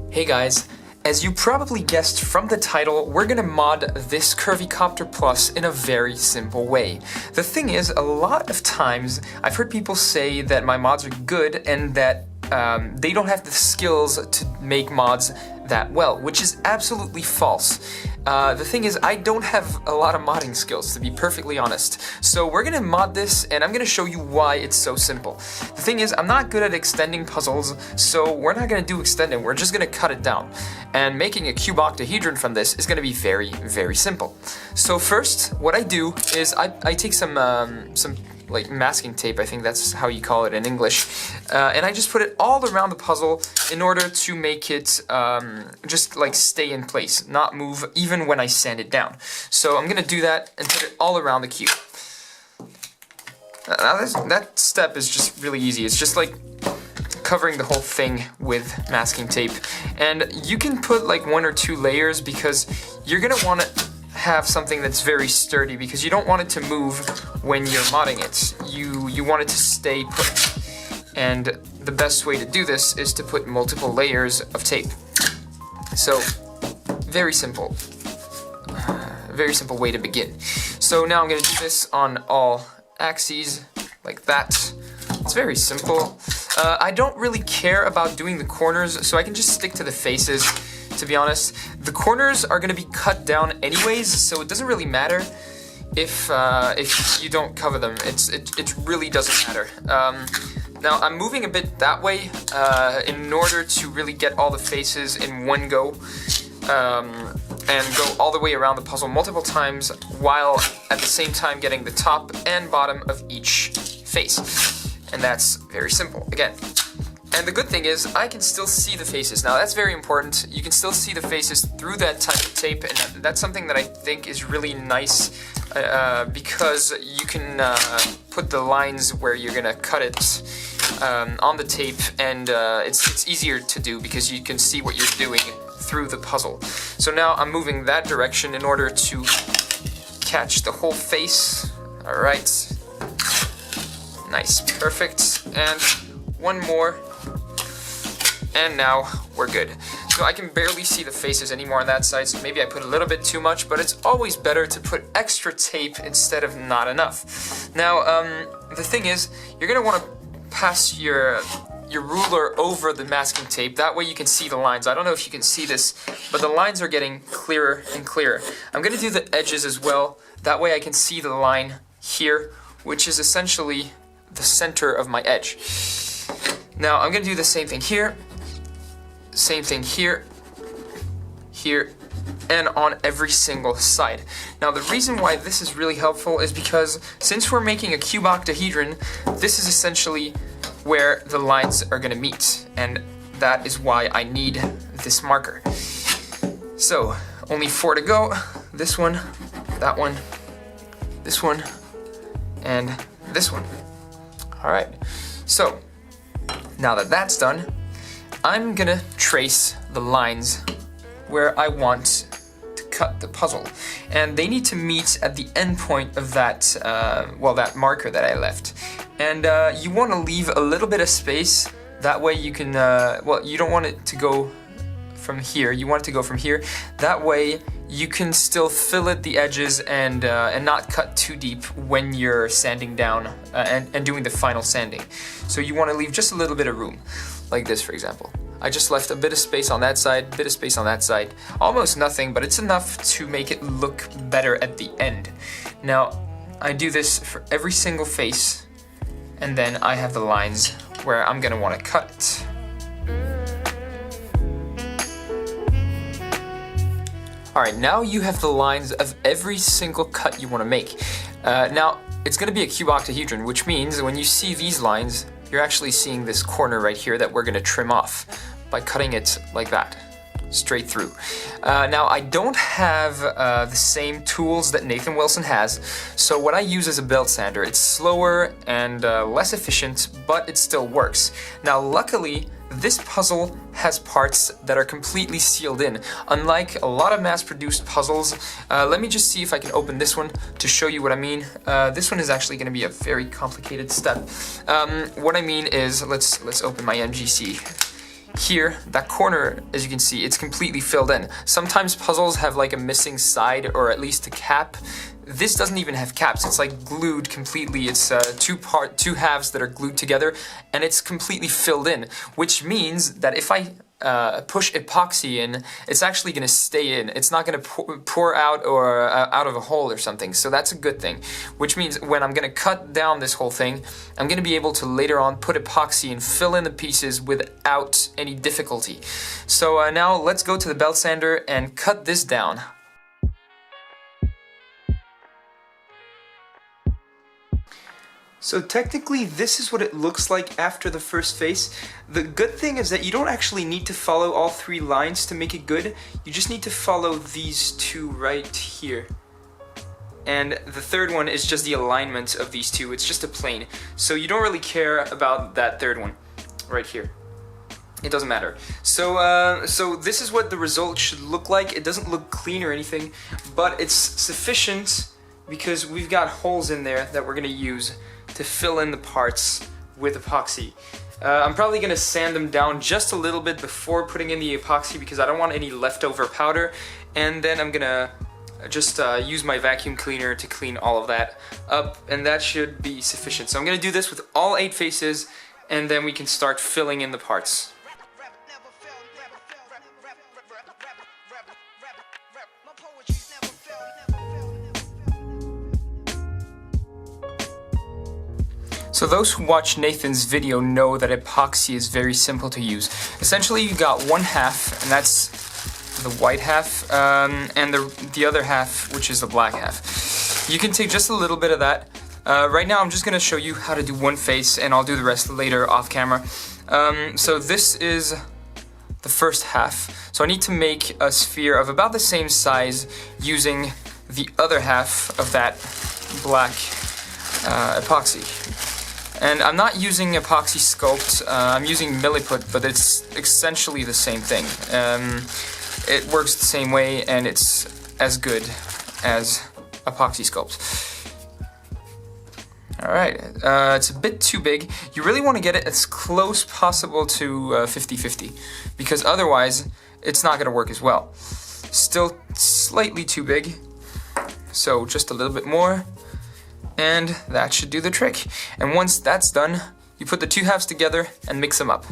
Hey guys, as you probably guessed from the title, we're gonna mod this Cuboctahedron Plus in a very simple way. The thing is, a lot of times I've heard people say that my mods are good and that they don't have the skills to make mods that well, which is absolutely false. The thing is, I don't have a lot of modding skills, to be perfectly honest. So we're gonna mod this, and I'm gonna show you why it's so simple. The thing is, I'm not good at extending puzzles, so we're not gonna do extending, we're just gonna cut it down. And making a cuboctahedron from this is gonna be very, very simple. So first, what I do is I take some like masking tape, I think that's how you call it in English, and I just put it all around the puzzle in order to make it just like stay in place, not move even when I sand it down. So I'm gonna do that and put it all around the cube. Now that step is just really easy. It's just like covering the whole thing with masking tape, and you can put like 1 or 2 layers because you're gonna want to have something that's very sturdy, because you don't want it to move when you're modding it. You want it to stay put. And the best way to do this is to put multiple layers of tape. So, very simple way to begin. So now I'm going to do this on all axes, like that. It's very simple. I don't really care about doing the corners, so I can just stick to the faces. To be honest, the corners are going to be cut down anyways, so it doesn't really matter if you don't cover them. It really doesn't matter. Now I'm moving a bit that way in order to really get all the faces in one go, and go all the way around the puzzle multiple times, while at the same time getting the top and bottom of each face. And that's very simple, again. And the good thing is, I can still see the faces. Now that's very important. You can still see the faces through that type of tape, and that's something that I think is really nice, because you can put the lines where you're gonna cut it on the tape, and it's easier to do because you can see what you're doing through the puzzle. So now I'm moving that direction in order to catch the whole face. All right, nice, perfect, and one more. And now we're good. So I can barely see the faces anymore on that side, so maybe I put a little bit too much, but it's always better to put extra tape instead of not enough. Now, the thing is, you're gonna wanna pass your ruler over the masking tape. That way you can see the lines. I don't know if you can see this, but the lines are getting clearer and clearer. I'm gonna do the edges as well. That way I can see the line here, which is essentially the center of my edge. Now I'm gonna do the same thing here. Same thing here, here, and on every single side. Now the reason why this is really helpful is because since we're making a cuboctahedron, this is essentially where the lines are gonna meet, and that is why I need this marker. So, only 4 to go. This one, that one, this one, and this one. All right, so now that that's done, I'm gonna trace the lines where I want to cut the puzzle, and they need to meet at the end point of that, that marker that I left. And you want to leave a little bit of space. That way you can, you don't want it to go from here. You want it to go from here. That way you can still fillet the edges and not cut too deep when you're sanding down and doing the final sanding. So you want to leave just a little bit of room. Like this, for example. I just left a bit of space on that side, bit of space on that side. Almost nothing, but it's enough to make it look better at the end. Now, I do this for every single face, and then I have the lines where I'm gonna wanna cut. Alright, now you have the lines of every single cut you wanna make. Now, it's gonna be a cuboctahedron, which means when you see these lines, you're actually seeing this corner right here that we're gonna trim off by cutting it like that, straight through. Now I don't have the same tools that Nathan Wilson has, so what I use is a belt sander. It's slower and less efficient, but it still works. Now luckily, this puzzle has parts that are completely sealed in. Unlike a lot of mass-produced puzzles, let me just see if I can open this one to show you what I mean. This one is actually going to be a very complicated step. What I mean is, let's open my MGC here, that corner, as you can see, it's completely filled in. Sometimes puzzles have like a missing side or at least a cap. This doesn't even have caps. It's like glued completely. It's two halves that are glued together, and it's completely filled in, which means that if I push epoxy in, it's actually going to stay in. It's not going to pour out or out of a hole or something. So that's a good thing, which means when I'm going to cut down this whole thing, I'm going to be able to later on put epoxy and fill in the pieces without any difficulty. So now let's go to the belt sander and cut this down. So technically this is what it looks like after the first face. The good thing is that you don't actually need to follow all 3 lines to make it good. You just need to follow these 2 right here. And the third one is just the alignment of these 2. It's just a plane. So you don't really care about that third one right here. It doesn't matter. So this is what the result should look like. It doesn't look clean or anything, but it's sufficient because we've got holes in there that we're gonna use to fill in the parts with epoxy. I'm probably gonna sand them down just a little bit before putting in the epoxy because I don't want any leftover powder, and then I'm gonna just use my vacuum cleaner to clean all of that up, and that should be sufficient. So I'm gonna do this with all 8 faces, and then we can start filling in the parts. So those who watch Nathan's video know that epoxy is very simple to use. Essentially you got 1/2, and that's the white half, and the other half, which is the black half. You can take just a little bit of that. Right now I'm just going to show you how to do one face, and I'll do the rest later off camera. So this is the first half. So I need to make a sphere of about the same size using the other half of that black epoxy. And I'm not using Epoxy Sculpt, I'm using Milliput, but it's essentially the same thing. It works the same way, and it's as good as Epoxy Sculpt. Alright, it's a bit too big. You really want to get it as close possible to 50-50, because otherwise it's not going to work as well. Still slightly too big, so just a little bit more. And that should do the trick. And once that's done, you put the 2 halves together and mix them up.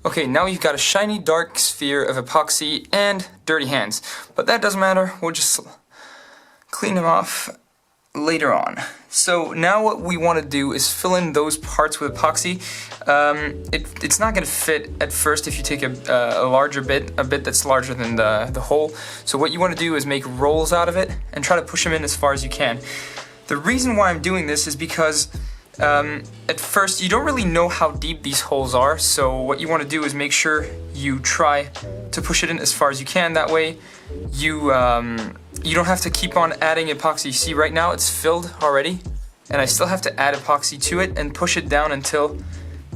Okay, now you've got a shiny dark sphere of epoxy and dirty hands. But that doesn't matter, we'll just clean them off later on. So now what we want to do is fill in those parts with epoxy. It's not going to fit at first if you take a larger bit, a bit that's larger than the hole. So what you want to do is make rolls out of it and try to push them in as far as you can. The reason why I'm doing this is because at first you don't really know how deep these holes are, so what you want to do is make sure you try to push it in as far as you can. That way you don't have to keep on adding epoxy. See, right now it's filled already, and I still have to add epoxy to it and push it down until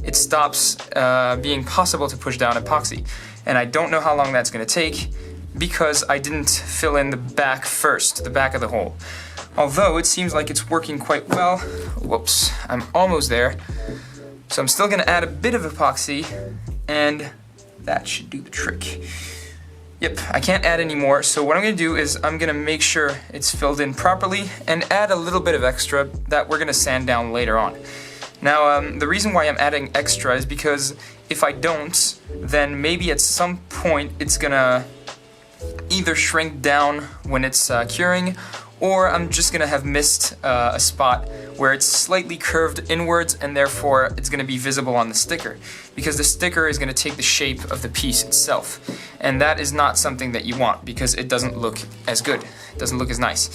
it stops being possible to push down epoxy. And I don't know how long that's going to take because I didn't fill in the back first, the back of the hole. Although it seems like it's working quite well. Whoops, I'm almost there. So I'm still going to add a bit of epoxy, and that should do the trick. Yep, I can't add any more, so what I'm going to do is I'm going to make sure it's filled in properly and add a little bit of extra that we're going to sand down later on. Now, the reason why I'm adding extra is because if I don't, then maybe at some point it's going to either shrink down when it's curing, or I'm just going to have missed a spot where it's slightly curved inwards, and therefore it's going to be visible on the sticker, because the sticker is going to take the shape of the piece itself, and that is not something that you want because it doesn't look as good, it doesn't look as nice.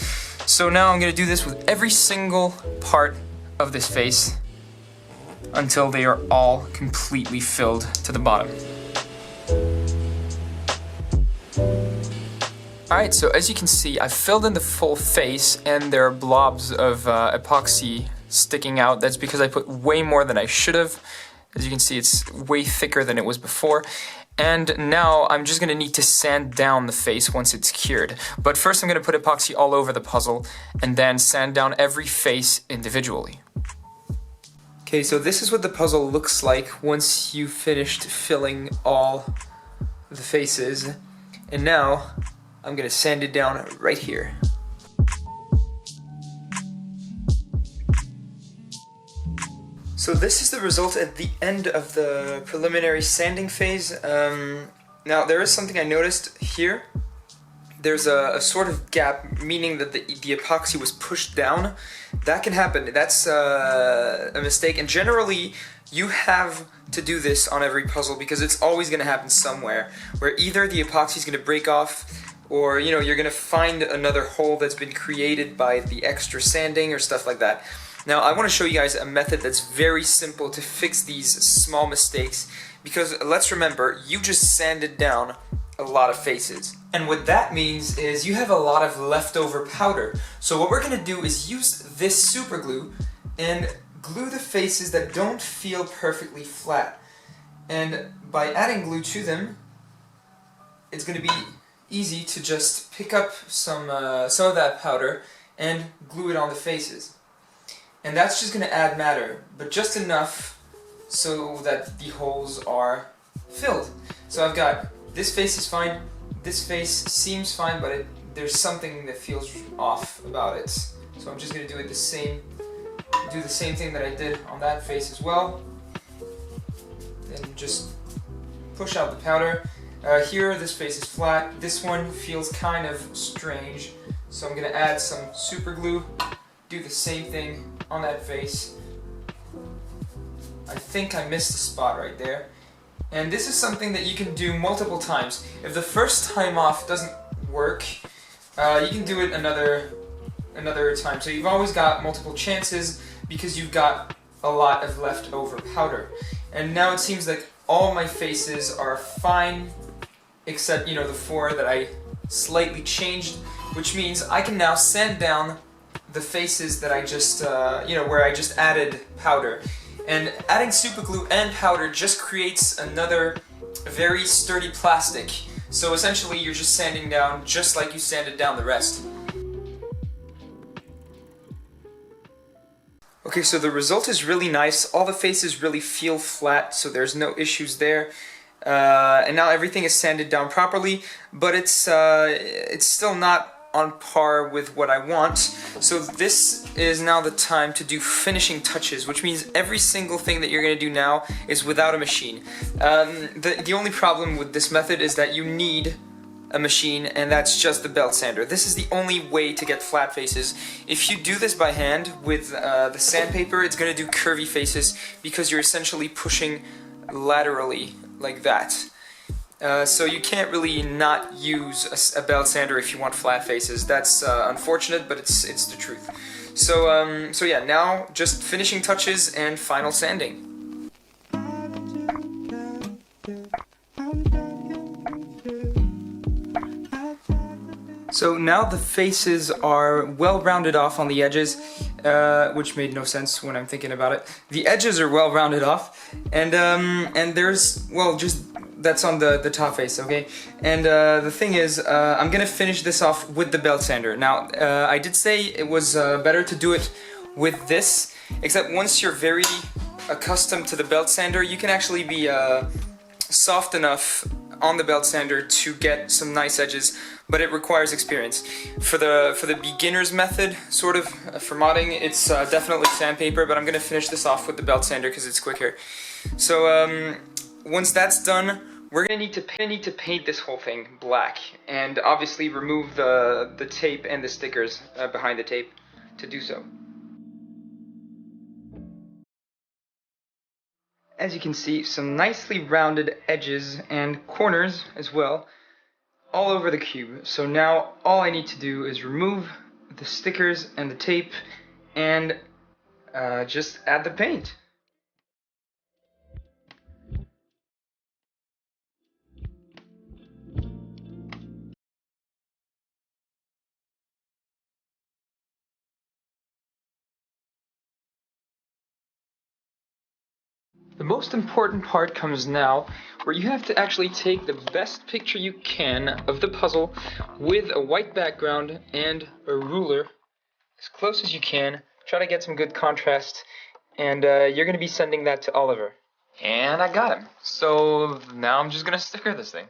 So now I'm going to do this with every single part of this face until they are all completely filled to the bottom. Alright, so as you can see, I've filled in the full face, and there are blobs of epoxy sticking out. That's because I put way more than I should have. As you can see, it's way thicker than it was before. And now I'm just going to need to sand down the face once it's cured. But first I'm going to put epoxy all over the puzzle, and then sand down every face individually. Okay, so this is what the puzzle looks like once you've finished filling all the faces. And now, I'm gonna sand it down right here. So this is the result at the end of the preliminary sanding phase. Now there is something I noticed here. There's a sort of gap, meaning that the epoxy was pushed down. That can happen. That's a mistake, and generally you have to do this on every puzzle because it's always going to happen somewhere, where either the epoxy is going to break off, or you're going to find another hole that's been created by the extra sanding or stuff like that. Now I want to show you guys a method that's very simple to fix these small mistakes, because let's remember, you just sanded down a lot of faces. And what that means is you have a lot of leftover powder. So what we're going to do is use this super glue and glue the faces that don't feel perfectly flat. And by adding glue to them, it's going to be easy to just pick up some of that powder and glue it on the faces. And that's just going to add matter, but just enough so that the holes are filled. So I've got this face is fine, this face seems fine, but there's something that feels off about it. So I'm just going to do the same thing that I did on that face as well. And just push out the powder. Here this face is flat, this one feels kind of strange, so I'm going to add some super glue, do the same thing on that face. I think I missed a spot right there. And this is something that you can do multiple times. If the first time off doesn't work, you can do it another time. So you've always got multiple chances because you've got a lot of leftover powder. And now it seems like all my faces are fine, except the 4 that I slightly changed, which means I can now sand down the faces that I just, where I just added powder. And adding super glue and powder just creates another very sturdy plastic. So essentially you're just sanding down just like you sanded down the rest. Okay, so the result is really nice. All the faces really feel flat, so there's no issues there. And now everything is sanded down properly, but it's still not on par with what I want. So this is now the time to do finishing touches, which means every single thing that you're going to do now is without a machine. The only problem with this method is that you need a machine, and that's just the belt sander. This is the only way to get flat faces. If you do this by hand with the sandpaper, it's going to do curvy faces because you're essentially pushing laterally like that. So you can't really not use a belt sander if you want flat faces. That's unfortunate, but it's the truth. So yeah, now just finishing touches and final sanding. So now the faces are well rounded off on the edges, which made no sense when I'm thinking about it. The edges are well rounded off, and there's, well, just that's on the top face, okay? And the thing is, I'm gonna finish this off with the belt sander. Now, I did say it was better to do it with this, except once you're very accustomed to the belt sander, you can actually be soft enough on the belt sander to get some nice edges, but it requires experience. For the beginner's method, sort of, for modding, it's definitely sandpaper, but I'm gonna finish this off with the belt sander because it's quicker. So once that's done, we're gonna need to paint this whole thing black, and obviously remove the tape and the stickers behind the tape to do so. As you can see, some nicely rounded edges and corners as well, all over the cube. So now all I need to do is remove the stickers and the tape and just add the paint. The most important part comes now, where you have to actually take the best picture you can of the puzzle with a white background and a ruler, as close as you can. Try to get some good contrast, and you're gonna be sending that to Oliver. And I got him. So now I'm just gonna sticker this thing.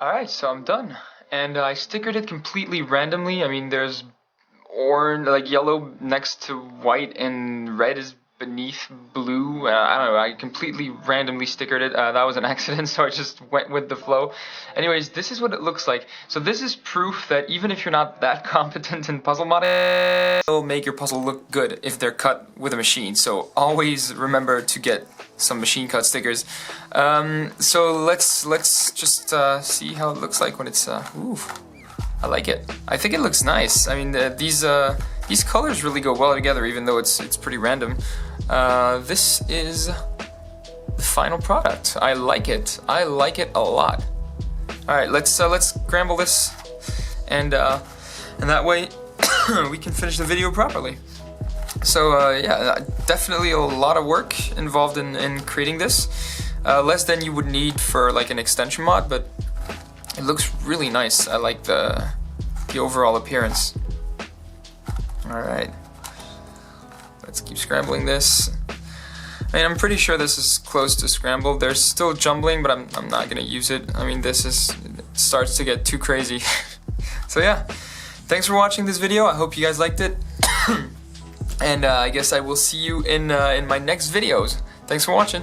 Alright, so I'm done. And I stickered it completely randomly. I mean, there's orange, like yellow next to white, and red is beneath blue. I don't know, I completely randomly stickered it. That was an accident, so I just went with the flow. Anyways, this is what it looks like. So this is proof that even if you're not that competent in puzzle modding, it'll make your puzzle look good if they're cut with a machine. So always remember to get some machine cut stickers. So let's just see how it looks like when it's ooh. I like it. I think it looks nice. I mean, these colors really go well together, even though it's pretty random. This is the final product. I like it. I like it a lot. All right, let's scramble this, and that way we can finish the video properly. So yeah, definitely a lot of work involved in creating this. Less than you would need for like an extension mod, but it looks really nice. I like the overall appearance. Alright. Let's keep scrambling this. I mean, I'm pretty sure this is close to scrambled. There's still jumbling, but I'm not gonna use it. I mean, it starts to get too crazy. So yeah, thanks for watching this video. I hope you guys liked it. And I guess I will see you in my next videos. Thanks for watching.